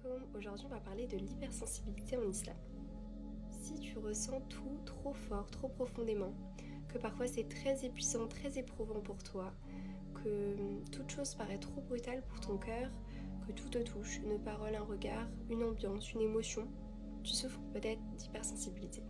alaikum. Aujourd'hui, on va parler de l'hypersensibilité en islam. Si tu ressens tout trop fort, trop profondément, que parfois c'est très épuisant, très éprouvant pour toi, que toute chose paraît trop brutale pour ton cœur, que tout te touche, une parole, un regard, une ambiance, une émotion, tu souffres peut-être d'hypersensibilité.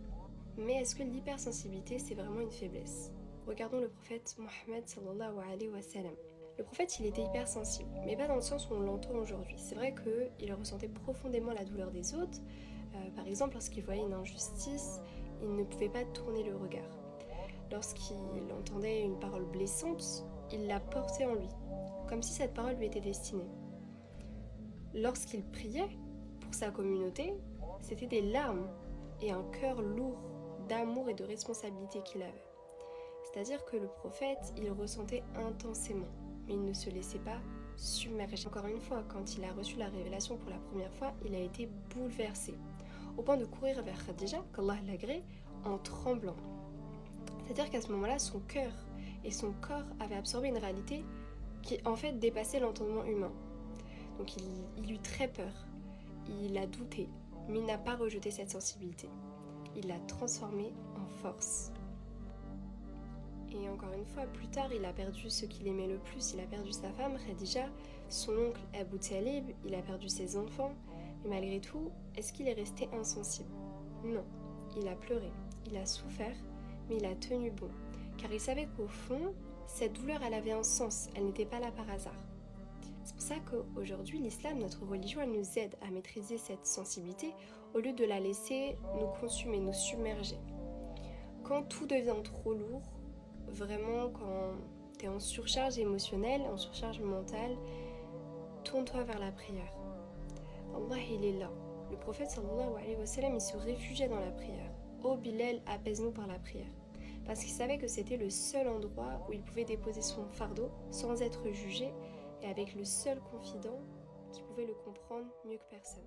Mais est-ce que l'hypersensibilité c'est vraiment une faiblesse? Regardons le prophète Mohammed sallallahu alayhi wa sallam. Le prophète, il était hypersensible, mais pas dans le sens où on l'entend aujourd'hui. C'est vrai qu'il ressentait profondément la douleur des autres. Par exemple, lorsqu'il voyait une injustice, il ne pouvait pas tourner le regard. Lorsqu'il entendait une parole blessante, il la portait en lui, comme si cette parole lui était destinée. Lorsqu'il priait pour sa communauté, c'était des larmes et un cœur lourd d'amour et de responsabilité qu'il avait. C'est-à-dire que le prophète, il ressentait intensément, mais il ne se laissait pas submerger. Encore une fois, quand il a reçu la révélation pour la première fois, il a été bouleversé, au point de courir vers Khadija, qu'Allah l'agrée, en tremblant. C'est-à-dire qu'à ce moment-là, son cœur et son corps avaient absorbé une réalité qui en fait dépassait l'entendement humain. Donc il eut très peur, il a douté, mais il n'a pas rejeté cette sensibilité. Il l'a transformée en force. Et encore une fois, plus tard, il a perdu ce qu'il aimait le plus. Il a perdu sa femme, Khadija, son oncle Abu Talib, il a perdu ses enfants. Mais malgré tout, est-ce qu'il est resté insensible? Non. Il a pleuré, il a souffert, mais il a tenu bon. Car il savait qu'au fond, cette douleur, elle avait un sens, elle n'était pas là par hasard. C'est pour ça qu'aujourd'hui, l'islam, notre religion, elle nous aide à maîtriser cette sensibilité au lieu de la laisser nous consumer, nous submerger. Quand tout devient trop lourd, vraiment quand tu es en surcharge émotionnelle, en surcharge mentale, tourne-toi vers la prière. Allah, il est là. Le prophète sallallahu alayhi wa sallam, il se réfugiait dans la prière. Oh Bilal, apaise-nous par la prière. Parce qu'il savait que c'était le seul endroit où il pouvait déposer son fardeau sans être jugé et avec le seul confident qui pouvait le comprendre mieux que personne.